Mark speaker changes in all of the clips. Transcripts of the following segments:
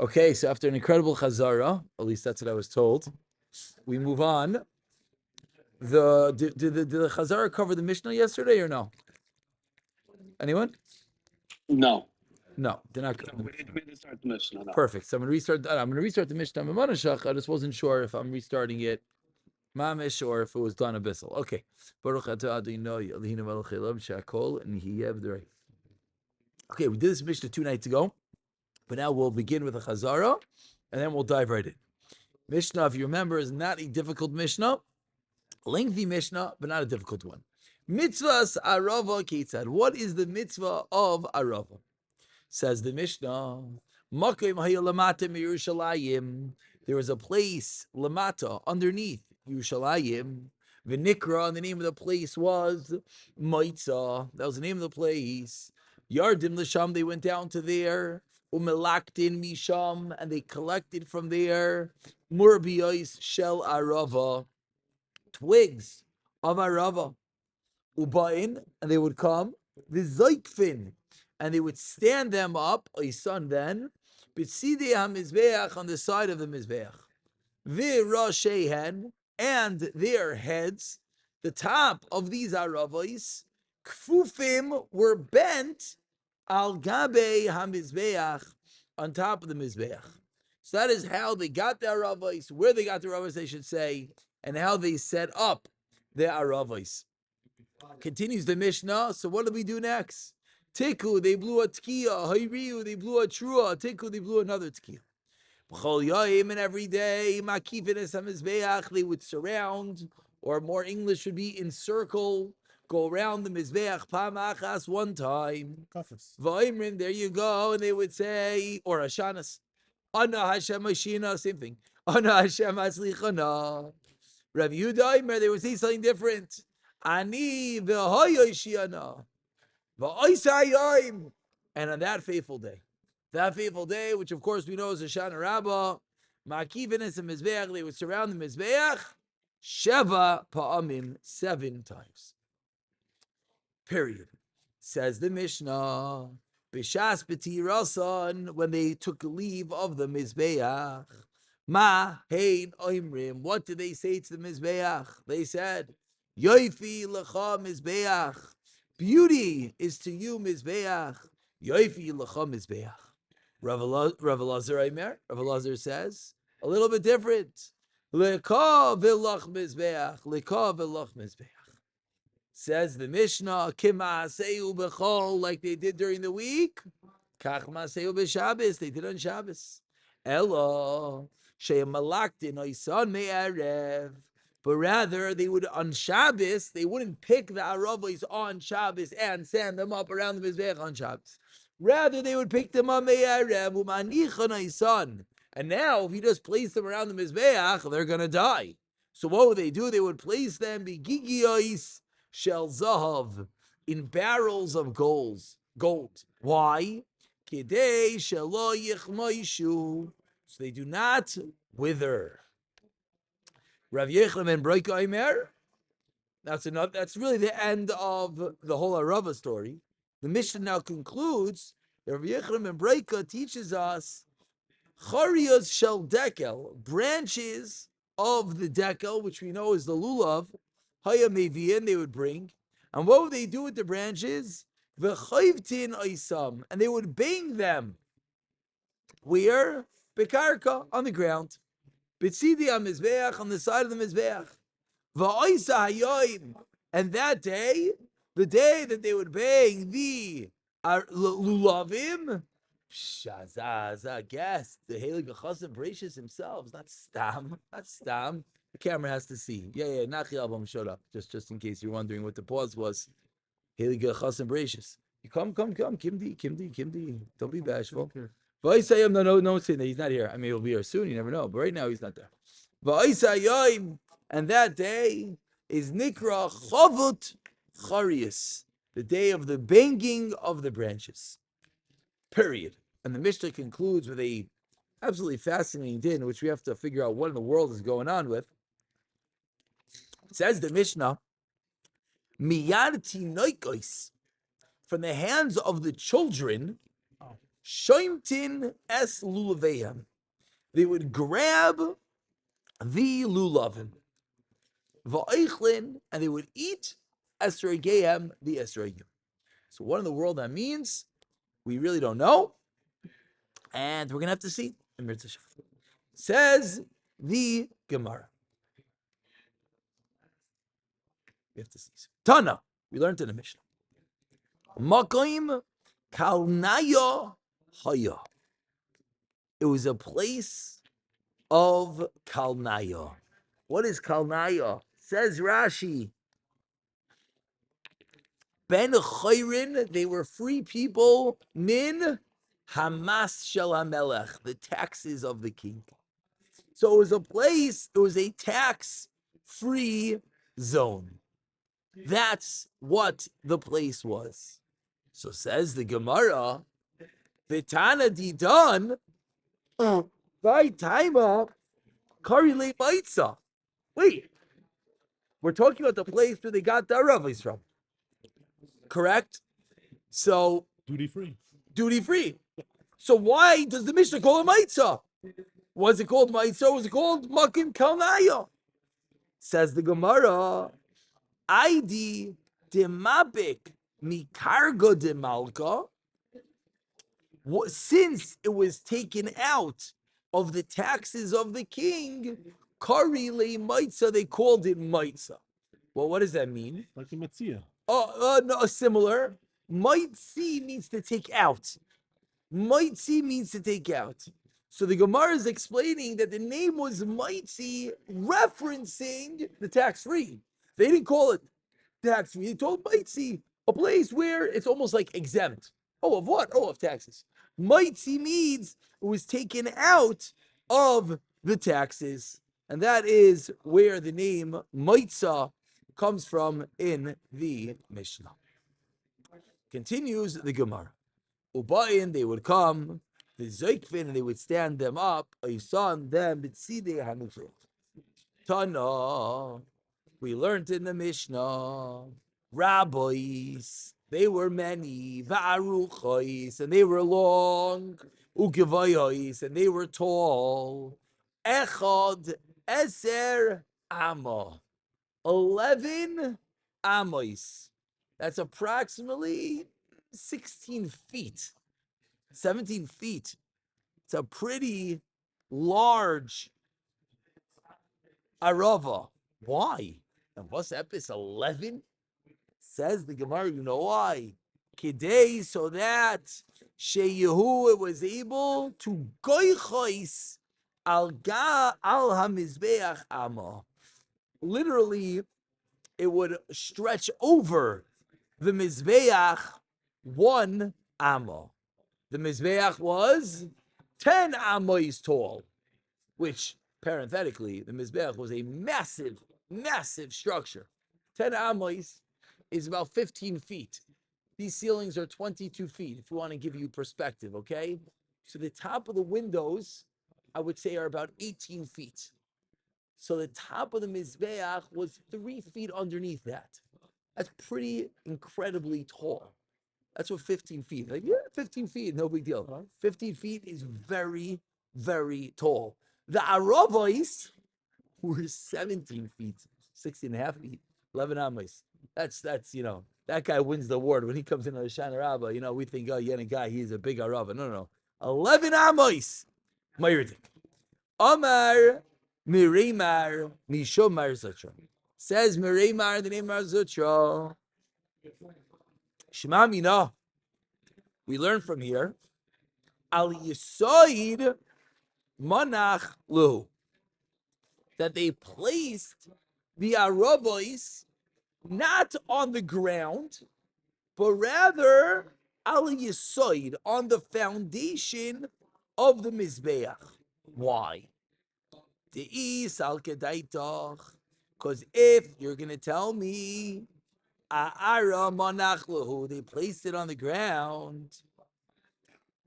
Speaker 1: Okay, so after an incredible chazara, at least that's what I was told, we move on. Did the chazara cover the Mishnah yesterday or no? Anyone?
Speaker 2: No.
Speaker 1: No, they're not.
Speaker 2: We didn't start the Mishnah. No.
Speaker 1: Perfect. So I'm going to restart the Mishnah. I just wasn't sure if I'm restarting it mamish or if it was done abyssal. Okay. Baruch atah Adonai Eloheinu melech haolam shehakol nihiyeh b'derei. Okay, we did this Mishnah 2 nights ago, but now we'll begin with a chazara, and then we'll dive right in. Mishnah, if you remember, is not a difficult Mishnah. Lengthy Mishnah, but not a difficult one. Mitzvahs arava kitzad. What is the mitzvah of arava? Says the Mishnah, Makim haya lamata miYerushalayim. There was a place lamata underneath Yerushalayim. V'nikra, and the name of the place was Moitza. That was the name of the place. Yardim l'sham, they went down to there. Umelaktin misham, and they collected from there. Murbiyos shel arava, twigs of arava. Ubain, and they would come. V'zoikfin, and they would stand them up, Isan then, B'tzidei HaMizbeach, on the side of the Mizbeach. V'rashehen, and their heads, the top of these aravos, kfufim, were bent, al gabe HaMizbeach, on top of the Mizbeach. So that is how they got the aravos, where they got the aravos, they should say, and how they set up the aravos. Continues the Mishnah, so what do we do next? Tiku, they blew a tkiya. Hayriu, they blew a trua. Tiku, they blew another tkiya. B'chol yaim, and every day, makifines hamizbeach, they would surround, or more English would be encircle, go around the mizbeach pamachas one time. V'imrin, there you go, and they would say, or Hashanas, Ana Hashem Ashina, same thing. Ana Hashem Aslichana. Rav Yehuda, they would say something different. Ani v'hoyoshiana. And on that fateful day, which of course we know is Hoshana Rabbah, Ma'kivenes and Mizbeach, they would surround the Mizbeach, Sheva Pa'amim, 7 times. Period. Says the Mishnah, B'shas B'tirasan, when they took leave of the Mizbeach, Ma Hein Oimrim, what did they say to the Mizbeach? They said, Yoifi L'cha Mizbeach, beauty is to you, Mizbeach. Yoifi l'cha Mizbeach. Rav Elazar says, a little bit different. L'ka v'lach Mizbeach. L'ka v'lach Mizbeach. Says the Mishnah, Kima'aseu b'chol, like they did during the week. Kach ma'aseu b'Shabbos, they did on Shabbos. Elo, she'em malaktin oisan me'arev. But rather, they would, on Shabbos, they wouldn't pick the aravos on Shabbos and stand them up around the Mizbeach on Shabbos. Rather, they would pick them up, and now, if you just place them around the Mizbeach, they're going to die. So what would they do? They would place them, bigigiyos shel zahav, in barrels of gold. Why? Kidei shelo yichmoishu, so they do not wither. Rav Yechon ben Broika Omer. That's enough. That's really the end of the whole Arava story. The Mishnah now concludes that Rav Yechon ben Broika teaches us Charias shel dekel, branches of the dekel, which we know is the lulav, Haya Mevian, they would bring. And what would they do with the branches? V'chayvtin oisam, and they would bang them. Where? Bekarka, on the ground. B'tzidi HaMizbeach, on the side of the Mizbeach. V'oisa hayoim, and that day, the day that they would bang the lulavim, Shazaza, guest, the Heilig Chasim Bereshis himself, not Stam. The camera has to see. Yeah, Nachi Album showed up, just in case you're wondering what the pause was. Heilig Chasim Bereshis. You come, Kimdi, don't be bashful. V'aisayim, no, saying that he's not here. I mean, he'll be here soon. You never know. But right now, he's not there. V'aisayim, and that day is Nikra Chavut Charias, the day of the banging of the branches. Period. And the Mishnah concludes with a absolutely fascinating din, which we have to figure out what in the world is going on with. It says the Mishnah, Miyad tinoikos, from the hands of the children, Shoimtin es lulaveim. They would grab the lulavim, va'eichlin, and they would eat esrogeihem, the esrogim. So what in the world that means, we really don't know, and we're going to have to see. Says the Gemara. We have to see. Tana, we learned in the Mishnah. Makoim kalnaya haya. It was a place of kalnaya. What is kalnaya? Says Rashi. Ben Chayrin, they were free people. Min Hamas Shel HaMelech, the taxes of the king. So it was a place, it was a tax-free zone. That's what the place was. So says the Gemara, Vitana Didan, by Taima, Karile Maitza. Wait, we're talking about the place where they got the Aravis from. Correct? So
Speaker 3: Duty free.
Speaker 1: Duty free. So why does the Mishnah call it Maitza? Was it called Maitza? Was it called Makim Kalnaya? Says the Gemara, Aidi demabik mikargo de malka. Since it was taken out of the taxes of the king, Kari le Maitza, they called it Maitza. Well, what does that mean?
Speaker 3: Like a Metzia.
Speaker 1: No, similar. Maitzi means to take out. Maitzi means to take out. So the Gemara is explaining that the name was Maitzi, referencing the tax-free. They didn't call it tax-free. They told Maitzi, a place where it's almost like exempt. Oh, of what? Oh, of taxes. Maitzi means it was taken out of the taxes. And that is where the name Maitza comes from in the Mishnah. Continues the Gemara. Ubayin, they would come, the Zoikvin, and they would stand them up, Aysan them, Bitside Hanufrit. Tana, we learned in the Mishnah, rabbis, they were many, Va'aruchais, and they were long, Ukevayais, and they were tall, Echad Eser Amma. 11 amos. That's approximately 16 feet, 17 feet. It's a pretty large arava. Why? And what's epis 11? Says the Gemara, you know why? Kidei, so that Sheyehu was able to goichos al hamizbeach amma. Literally, it would stretch over the Mizbeach 1 amma. The Mizbeach was 10 amos tall, which, parenthetically, the Mizbeach was a massive, massive structure. 10 amos is about 15 feet. These ceilings are 22 feet, if you want to give you perspective, okay? So the top of the windows, I would say, are about 18 feet. So the top of the Mizbeach was 3 feet underneath that. That's pretty incredibly tall. That's what 15 feet. Like, yeah, 15 feet, no big deal. 15 feet is very, very tall. The Aravais were 17 feet, 16 and a half feet, 11 amos. That's that guy wins the award when he comes in on the Shana Rabbah. We think, oh, yeah, guy, he's a big Arava. No. 11 amos. Mayridik. Amar Mireimar Mishom Mar Zutra. Says Mireimar, the name Mar Zutra. Shema Mina. We learn from here. Al Yisoid Manach Lu. That they placed the Aravos not on the ground, but rather Al Yisoid, on the foundation of the Mizbeach. Why? Because if you're going to tell me they placed it on the ground,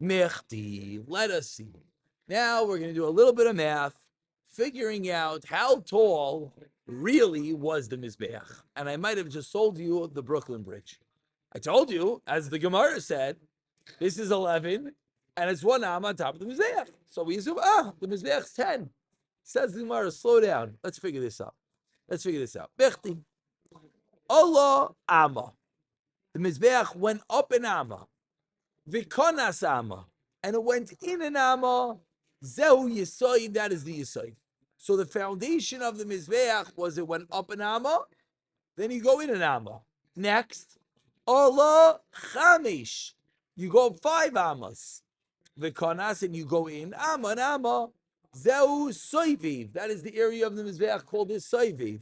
Speaker 1: let us see. Now we're going to do a little bit of math, figuring out how tall really was the Mizbeach. And I might have just sold you the Brooklyn Bridge. I told you, as the Gemara said, this is 11, and it's 1 amma on top of the Mizbeach. So we assume, the Mizbeach's 10. Says the Gemara, slow down. Let's figure this out. Bechti. Allah amma. The Mizbeach went up an amma. Vikonas amma. And it went in an amma. Zehu Yisoid, that is the Yisoid. So the foundation of the Mizbeach was it went up an amma, then you go in an amma. Next, Allah Chamish. You go up 5 ammas. Vikonas, and you go in amma and amma. Zehu Soiviv. That is the area of the Mizbeach called this Soiviv.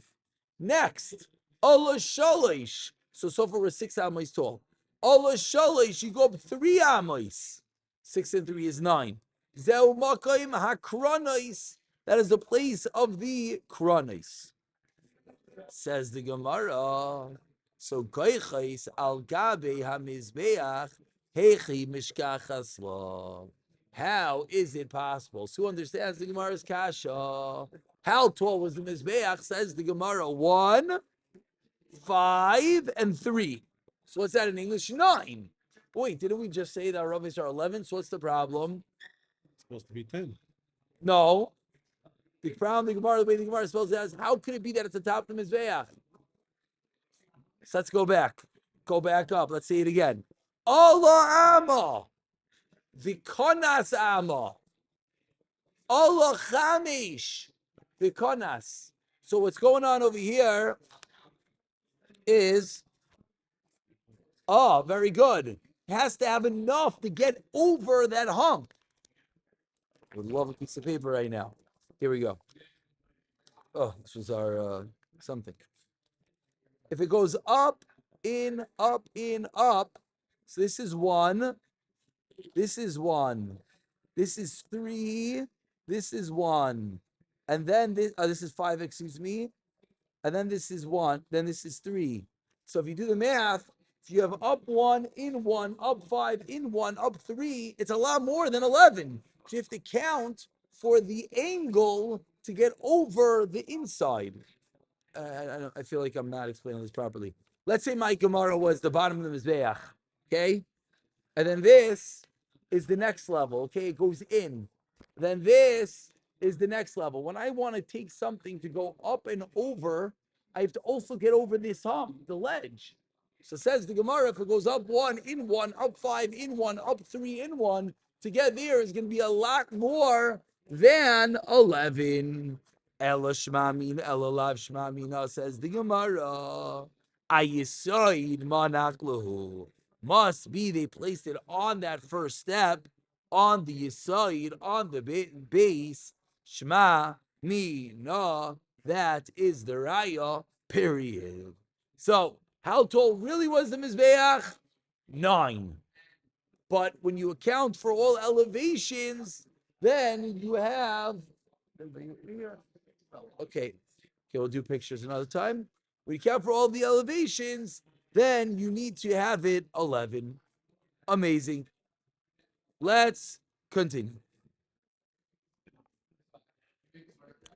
Speaker 1: Next, Allah Shalish. So far we're 6 amos tall. Allah Shalish, you go up 3 amos. 6 and 3 is 9. Zeu Makayim HaKronos. That is the place of the Kronos. Says the Gemara. So Goichais Al Gabe HaMizbeach Hechi Mishkachas Lo. How is it possible? So who understands the Gemara's kasha? How tall was the Mizbeach? Says the Gemara. 1, 5, and 3. So what's that in English? 9. Wait, didn't we just say that our Ravis are 11? So what's the problem?
Speaker 3: It's supposed to be 10.
Speaker 1: No. The problem, the way the Gemara spells it as, how could it be that it's the top of the Mizbeach? So let's go back. Go back up. Let's say it again. Allah Amma. Vikonas Amma. Allah Chamish. Vikonas. So what's going on over here is, very good. It has to have enough to get over that hump. I would love a piece of paper right now. Here we go. Oh, this was our something. If it goes up, in, up, in, up, so this is 1, this is 1, this is 3, this is 1, and then this is 5, excuse me, and then this is 1, then this is 3. So if you do the math, if you have up 1, in 1, up 5, in 1, up 3, it's a lot more than 11. So you have to count for the angle to get over the inside. I feel like I'm not explaining this properly. Let's say my Gemara was the bottom of the Mizbeach, okay? And then this is the next level, okay? It goes in. Then this is the next level. When I want to take something to go up and over, I have to also get over this hump, the ledge. So says the Gemara, if it goes up 1, in 1, up 5, in 1, up 3, in 1, to get there is going to be a lot more than 11. Ela shmamin, ela lav shmamina, says the Gemara. Ayisoid manaklahu. Must be they placed it on that first step, on the yisoid, on the base. Shma, mi, na. That is the raya, period. So, how tall really was the Mizbeach? 9. But when you account for all elevations, then you have... Okay, we'll do pictures another time. When you count for all the elevations, then you need to have it 11. Amazing. Let's continue.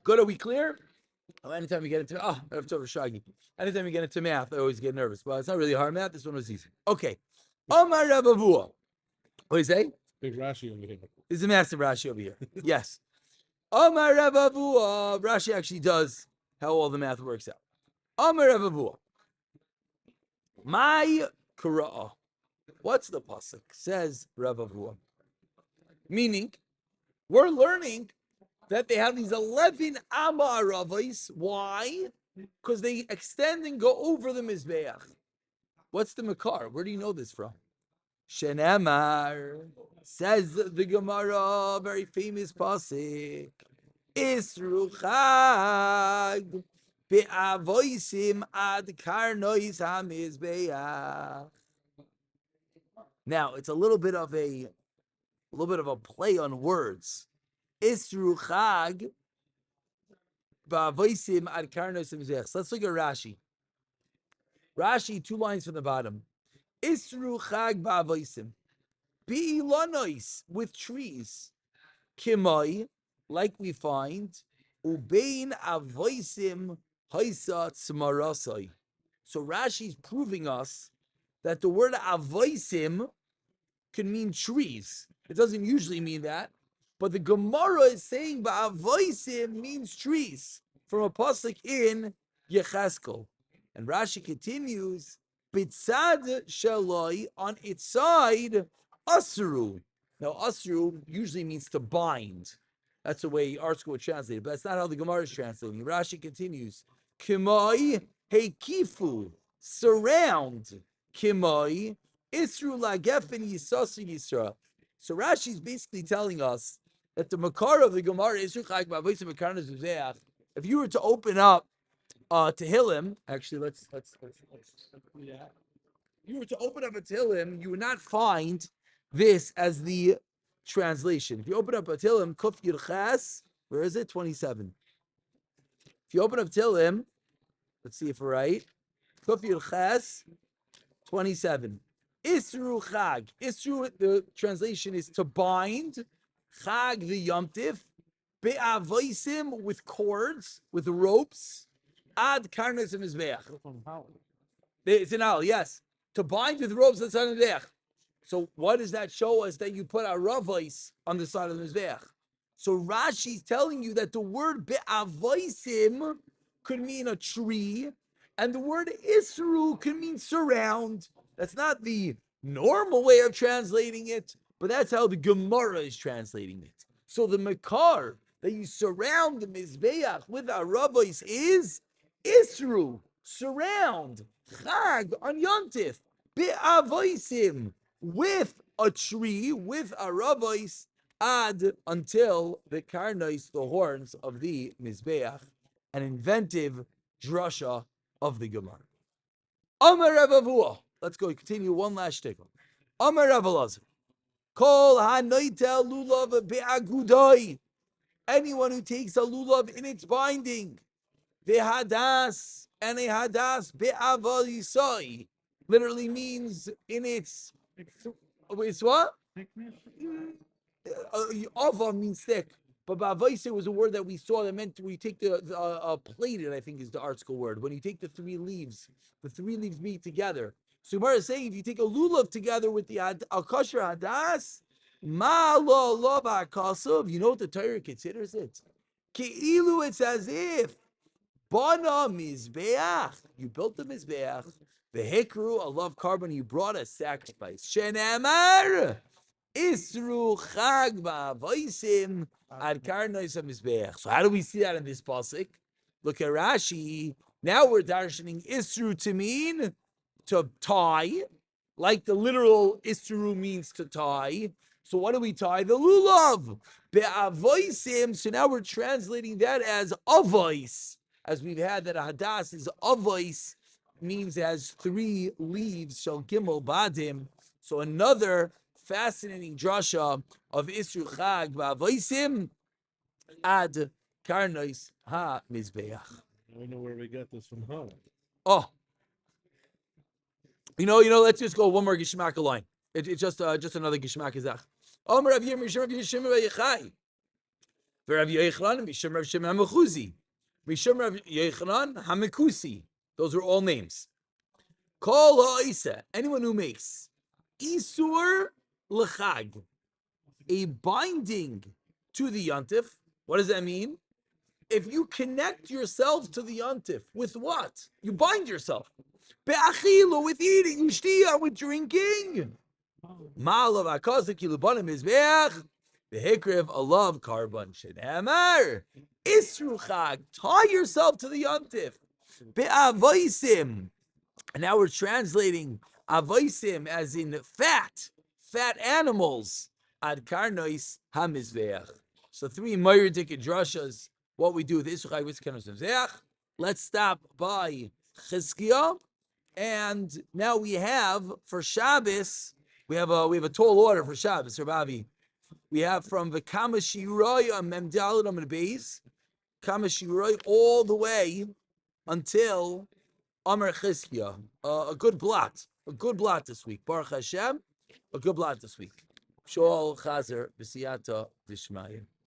Speaker 1: Good, are we clear? Anytime we get into anytime we get into math, I always get nervous. Well, it's not really hard math. This one was easy. Okay. Amar Rav Avua. What do you say?
Speaker 3: Big Rashi over here.
Speaker 1: This is a massive Rashi over here. Yes. Amar Rav Avua. Rashi actually does how all the math works out. Amar Rav Avua. My Qura'ah. What's the pasuk? Says Rav Avua. Meaning, we're learning that they have these 11 Amma Aravais. Why? Because they extend and go over the Mizbeach. What's the Makar? Where do you know this from? Shenemar, says the Gemara, very famous pasuk. Isru Chag be'avoisim ad karnois hamizbeach. Now it's a little bit of a play on words. Isru Chag be'avoisim ad karnois hamizbeach. So let's look at Rashi. Rashi, 2 lines from the bottom. Isru Chag ba'avoisim. Bi'ilonois, with trees. Kimai, like we find, ubein avoisim haisa tzmarasai. So Rashi's proving us that the word avoisim can mean trees. It doesn't usually mean that. But the Gemara is saying ba'avoisim means trees from a pasuk in Yecheskel. And Rashi continues, bitzad shaloi, on its side, asru. Now, asru usually means to bind. That's the way art school would translate it, but that's not how the Gemara is translating. Rashi continues, kimoi heikifu, surround, kimoi, isru lagefen yisasu yisra. So Rashi is basically telling us that the makar of the Gemara is if you were to open up Tehillim, actually let's if you were to open up a Tehillim, you would not find this as the translation. If you open up a Tehillim, Kuf Yud Ches, where is it? 27. If you open up Tehillim, let's see if we're right. Kuf Yud Ches, 27. Isru Chag. Isru, the translation is to bind. Chag, the Yom Tif. Be'avoisim, with cords, with ropes. Ad karnes and mizbeach. It's an owl, yes. To bind with ropes that's on the mizbeach. So what does that show us? That you put a ravos on the side of the mizbeach. So Rashi's telling you that the word be'avoisim could mean a tree, and the word isru could mean surround. That's not the normal way of translating it, but that's how the Gemara is translating it. So the makar that you surround the mizbeach with aravos is isru, surround, chag on yontif, be'avoisim, with a tree, with aravos, ad until the karnais, the horns of the mizbeach, an inventive drasha of the Gemara. Amar Rav Avuah. Let's go continue one last shtickle. Amar Rav Elazar. Kol hanoitel lulav be'agudai. Anyone who takes a lulav in its binding, ve'hadas, and a hadas be'avalisai, literally means in its what? Ava means thick. But ba'avaisa was a word that we saw that meant we take the plated, I think is the art school word. When you take the three leaves meet together. So Gemara is saying if you take a lulav together with the kosher hadas, ma lo lo ba'akasav, you know what the Torah considers it? Ke'ilu, it's as if bana mizbeach, you built the mizbeach, vehikru, a love carbon, you brought a sacrifice. Shenemar isru chag ba'avoisim ad karnois mizbeach. So how do we see that in this pasuk? Look at Rashi. Now we're darshaning isru to mean to tie, like the literal isru means to tie. So what do we tie? The lulav. Be'avoisim. So now we're translating that as avos, as we've had that hadas is avos, means it has three leaves. Shel gimel badim. So another fascinating drasha of isru chag ba'avoisim ad karnois ha mizbeach.
Speaker 3: I don't know where we got this from. Huh?
Speaker 1: Oh, you know. Let's just go one more gishmak line. It's just another gishmak izach. Omer Rav Yir Mishum Rav Yishim Rav Yechai. Rav Yechlan Mishum Rav Shimon Hamechuzi. Mishum Rav Yechlan Hamekusi. Those are all names. Kol ha'isa, anyone who makes isur l'chag, a binding to the yontif. What does that mean? If you connect yourself to the yontif with what? You bind yourself. Be'achilu, with eating, ushtiya, with drinking. Ma'alav akaza kilubanim mizbeach, behikriv alav karban shenemar. Isru chag, tie yourself to the yontif. Be'avoisim. And now we're translating avoisim as in fat animals. Ad karnois hamizbeach. So three mayridik drashas. What we do with Isru chag with karnois hamizbeach. Let's stop by Chizkiah. And now we have for Shabbos, we have a tall order for Shabbos, Rabavi. We have from the Kamashiroi on Memdalad on the base, Kamashiroi all the way until Amar Chizkiah. A good blot this week. Baruch Hashem, a good blot this week. Shol Chazer B'siyata V'Shmaya.